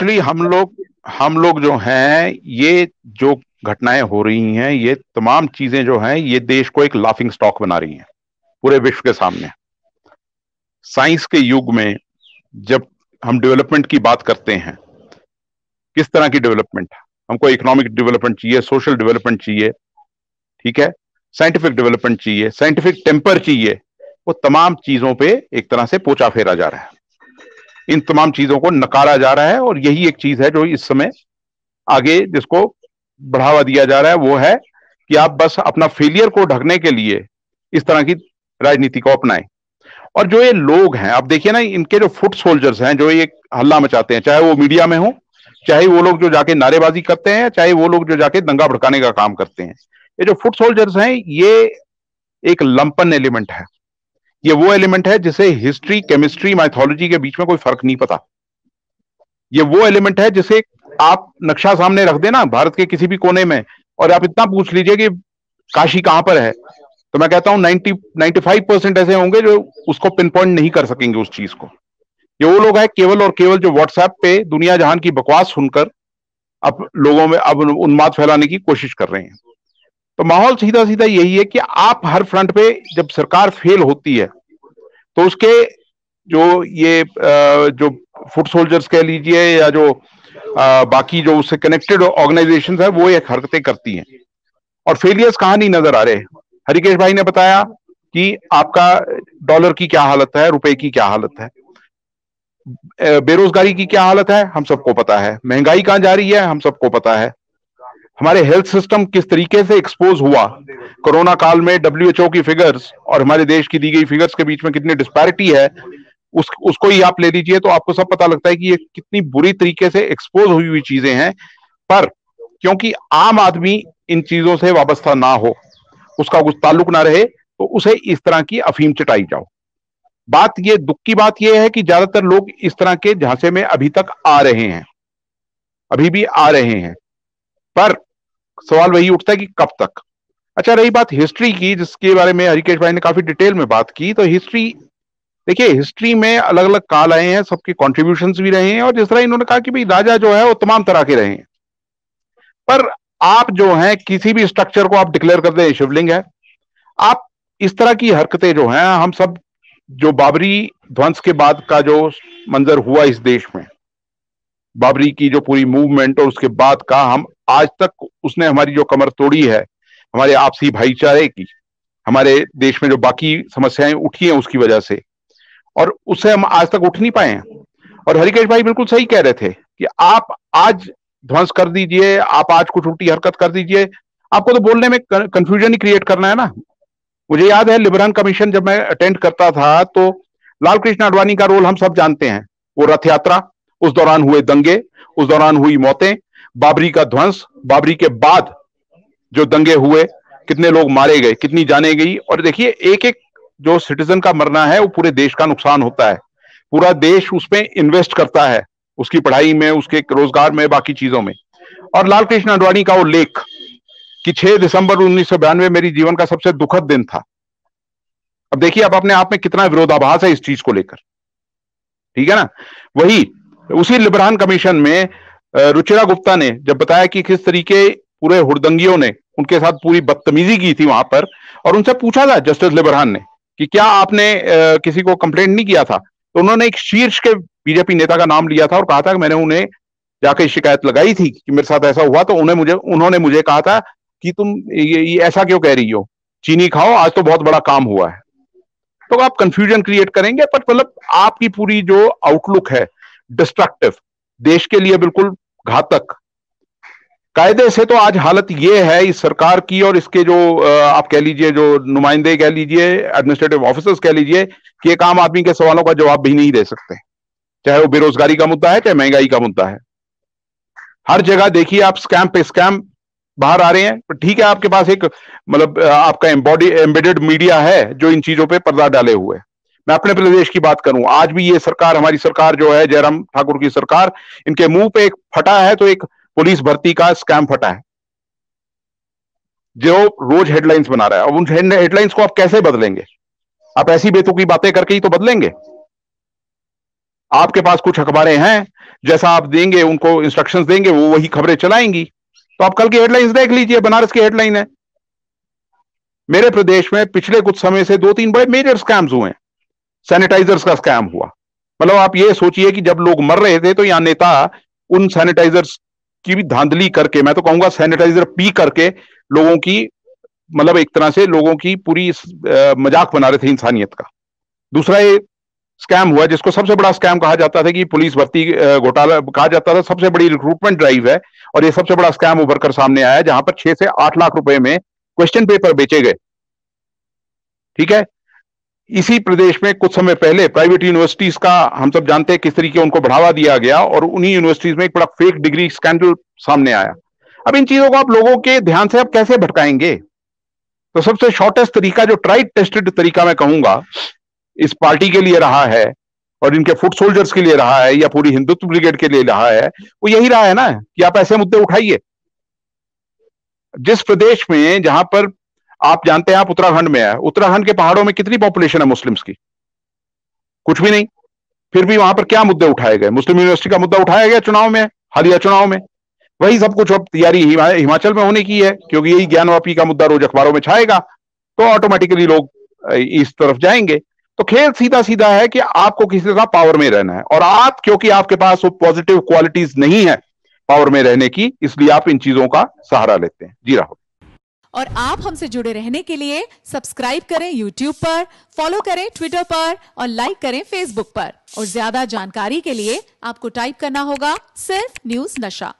Actually हम लोग जो हैं, ये जो घटनाएं हो रही हैं, ये तमाम चीजें जो हैं, ये देश को एक लाफिंग स्टॉक बना रही हैं पूरे विश्व के सामने। साइंस के युग में जब हम डेवलपमेंट की बात करते हैं, किस तरह की डेवलपमेंट? हमको इकोनॉमिक डेवलपमेंट चाहिए, सोशल डेवलपमेंट चाहिए, ठीक है, साइंटिफिक डेवलपमेंट चाहिए, साइंटिफिक टेम्पर चाहिए। वो तमाम चीजों पे एक तरह से पोचा फेरा जा रहा है, इन तमाम चीजों को नकारा जा रहा है। और यही एक चीज है जो इस समय आगे जिसको बढ़ावा दिया जा रहा है, वो है कि आप बस अपना फेलियर को ढकने के लिए इस तरह की राजनीति को अपनाएं। और जो ये लोग हैं, आप देखिए ना, इनके जो फुट सोल्जर्स हैं, जो ये हल्ला मचाते हैं, चाहे वो मीडिया में हो, चाहे वो लोग जो जाके नारेबाजी करते हैं, चाहे वो लोग जो जाके दंगा भड़काने का काम करते हैं, ये जो फुट सोल्जर्स हैं, ये एक लंपन एलिमेंट है। ये वो एलिमेंट है जिसे हिस्ट्री, केमिस्ट्री, माइथोलॉजी के बीच में कोई फर्क नहीं पता। ये वो एलिमेंट है जिसे आप नक्शा सामने रख देना भारत के किसी भी कोने में, और आप इतना पूछ लीजिए कि काशी कहां पर है, तो मैं कहता हूं 95% ऐसे होंगे जो उसको पिन पॉइंट नहीं कर सकेंगे उस चीज को। ये वो लोग हैं केवल और केवल जो व्हाट्सएप पे दुनिया जहान की बकवास सुनकर अब लोगों में अब उन्माद फैलाने की कोशिश कर रहे हैं। तो माहौल सीधा सीधा यही है कि आप हर फ्रंट पे जब सरकार फेल होती है, तो उसके जो ये जो फुट सोल्जर्स कह लीजिए, या जो बाकी जो उससे कनेक्टेड ऑर्गेनाइजेशंस है, वो ये हरकतें करती हैं। और फेलियर्स कहां नहीं नजर आ रहे। हरिकेश भाई ने बताया कि आपका डॉलर की क्या हालत है, रुपए की क्या हालत है, बेरोजगारी की क्या हालत है, हम सबको पता है, महंगाई कहां जा रही है, हम सबको पता है, हमारे हेल्थ सिस्टम किस तरीके से एक्सपोज हुआ कोरोना काल में। डब्ल्यूएचओ की फिगर्स और हमारे देश की दी गई फिगर्स के बीच में कितनी डिस्पैरिटी है, उसको ही आप ले लीजिए, तो आपको सब पता लगता है कि ये कितनी बुरी तरीके से एक्सपोज हुई हुई चीजें हैं। पर क्योंकि आम आदमी इन चीजों से वाबस्ता ना हो, उसका कुछ ताल्लुक ना रहे, तो उसे इस तरह की अफीम चटाई जाओ। बात ये, दुख की बात यह है कि ज्यादातर लोग इस तरह के झांसे में अभी तक आ रहे हैं, अभी भी आ रहे हैं। पर सवाल वही उठता है कि कब तक। अच्छा, रही बात हिस्ट्री की, जिसके बारे में हरिकेश भाई ने काफी डिटेल में बात की, तो हिस्ट्री देखिए, हिस्ट्री में अलग अलग काल आए हैं, सबके कॉन्ट्रीब्यूशंस भी रहे हैं, और जिस तरह इन्होंने कहा कि भाई राजा जो है वो तमाम तरह के रहे हैं। पर आप जो हैं, किसी भी स्ट्रक्चर को आप डिक्लेयर कर दें शिवलिंग है, आप इस तरह की हरकतें जो हैं, हम सब जो बाबरी ध्वंस के बाद का जो मंजर हुआ इस देश में, बाबरी की जो पूरी मूवमेंट और उसके बाद का, हम आज तक उसने हमारी जो कमर तोड़ी है, हमारे आपसी भाईचारे की, हमारे देश में जो बाकी समस्याएं उठी हैं उसकी वजह से, और उससे हम आज तक उठ नहीं पाए हैं। और हरिकेश भाई बिल्कुल सही कह रहे थे कि आप आज ध्वंस कर दीजिए, आप आज कुछ उल्टी हरकत कर दीजिए, आपको तो बोलने में कंफ्यूजन ही क्रिएट करना है ना। मुझे याद है लिबरल कमीशन जब मैं अटेंड करता था, तो लाल कृष्ण आडवाणी का रोल हम सब जानते हैं। वो रथ यात्रा, उस दौरान हुए दंगे, उस दौरान हुई मौतें, बाबरी का ध्वंस, बाबरी के बाद जो दंगे हुए, कितने लोग मारे गए, कितनी जाने गई। और देखिए, एक एक जो सिटीजन का मरना है वो पूरे देश का नुकसान होता है, पूरा देश उसमें इन्वेस्ट करता है, उसकी पढ़ाई में, उसके रोजगार में, बाकी चीजों में। और लाल कृष्ण आडवाणी का वो लेख कि 6 दिसंबर 1992 मेरी जीवन का सबसे दुखद दिन था। अब देखिए, अब अपने आप में कितना विरोधाभास है इस चीज को लेकर, ठीक है ना। वही उसी लिबरल कमीशन में रुचिरा गुप्ता ने जब बताया कि किस तरीके पूरे हुड़दंगियों ने उनके साथ पूरी बदतमीजी की थी वहां पर, और उनसे पूछा था जस्टिस लिबरल ने कि क्या आपने किसी को कंप्लेंट नहीं किया था, तो उन्होंने एक शीर्ष के बीजेपी नेता का नाम लिया था और कहा था कि मैंने उन्हें जाके शिकायत लगाई थी कि मेरे साथ ऐसा हुआ, तो उन्होंने मुझे कहा था कि तुम ये ऐसा क्यों कह रही हो, चीनी खाओ, आज तो बहुत बड़ा काम हुआ है। तो आप कंफ्यूजन क्रिएट करेंगे, पर मतलब आपकी पूरी जो आउटलुक है डिस्ट्रक्टिव, देश के लिए बिल्कुल घातक। कायदे से तो आज हालत ये है इस सरकार की, और इसके जो आप कह लीजिए, जो नुमाइंदे कह लीजिए, एडमिनिस्ट्रेटिव ऑफिसर्स कह लीजिए, कि एक आम आदमी के सवालों का जवाब भी नहीं दे सकते, चाहे वो बेरोजगारी का मुद्दा है, चाहे महंगाई का मुद्दा है। हर जगह देखिए आप, स्कैम पे स्कैम बाहर आ रहे हैं। पर ठीक है, आपके पास एक मतलब आपका एम्बेडेड मीडिया है जो इन चीजों पे पर्दा डाले हुए। मैं अपने प्रदेश की बात करूं, आज भी ये सरकार, हमारी सरकार जो है, जयराम ठाकुर की सरकार, इनके मुंह पे एक फटा है तो एक पुलिस भर्ती का स्कैम फटा है जो रोज हेडलाइंस बना रहा है। अब उन हेडलाइंस को आप कैसे बदलेंगे? आप ऐसी बेतुकी बातें करके ही तो बदलेंगे। आपके पास कुछ अखबारें हैं, जैसा आप देंगे उनको इंस्ट्रक्शंस देंगे, वो वही खबरें चलाएंगी। तो आप कल की हेडलाइंस देख लीजिए, बनारस की हेडलाइन है, मेरे प्रदेश में पिछले कुछ समय से 2-3 बड़े मेजर स्कैम्स हुए हैं। सैनिटाइजर्स का स्कैम हुआ, मतलब आप ये सोचिए कि जब लोग मर रहे थे तो यहां नेता उन सैनिटाइजर्स की भी धांधली करके, मैं तो कहूंगा सैनिटाइजर पी करके लोगों की, मतलब एक तरह से लोगों की पूरी मजाक बना रहे थे इंसानियत का। दूसरा ये स्कैम हुआ जिसको सबसे बड़ा स्कैम कहा जाता था कि पुलिस भर्ती घोटाला कहा जाता था, सबसे बड़ी रिक्रूटमेंट ड्राइव है, और ये सबसे बड़ा स्कैम उभर कर सामने आया जहां पर 6 से 8 लाख रुपए में क्वेश्चन पेपर बेचे गए। ठीक है, इसी प्रदेश में कुछ समय पहले प्राइवेट यूनिवर्सिटीज का हम सब जानते हैं किस तरीके उनको बढ़ावा दिया गया, और उन्हीं यूनिवर्सिटीज में एक बड़ा फेक डिग्री स्कैंडल सामने आया। अब इन चीजों को आप लोगों के ध्यान से आप कैसे भटकाएंगे? तो सबसे शॉर्टेस्ट तरीका, जो ट्राइड टेस्टेड तरीका मैं कहूंगा इस पार्टी के लिए रहा है और इनके फुट सोल्जर्स के लिए रहा है या पूरी हिंदुत्व ब्रिगेड के लिए रहा है, वो यही रहा है ना कि आप ऐसे मुद्दे उठाइए। जिस प्रदेश में, जहां पर आप जानते हैं, आप उत्तराखंड में है, उत्तराखंड के पहाड़ों में कितनी पॉपुलेशन है मुस्लिम्स की? कुछ भी नहीं। फिर भी वहां पर क्या मुद्दे उठाए गए? मुस्लिम यूनिवर्सिटी का मुद्दा उठाया गया चुनाव में, हालिया चुनाव में। वही सब कुछ अब तैयारी हिमाचल में होने की है, क्योंकि यही ज्ञानवापी का मुद्दा रोज अखबारों में छाएगा, तो ऑटोमेटिकली लोग इस तरफ जाएंगे। तो खेल सीधा सीधा है कि आपको किसी तरह पावर में रहना है, और आप, क्योंकि आपके पास वो पॉजिटिव क्वालिटीज नहीं है पावर में रहने की, इसलिए आप इन चीजों का सहारा लेते हैं। जी राहुल। और आप हमसे जुड़े रहने के लिए सब्सक्राइब करें YouTube पर, फॉलो करें Twitter पर और लाइक करें Facebook पर। और ज्यादा जानकारी के लिए आपको टाइप करना होगा सिर्फ न्यूज नशा।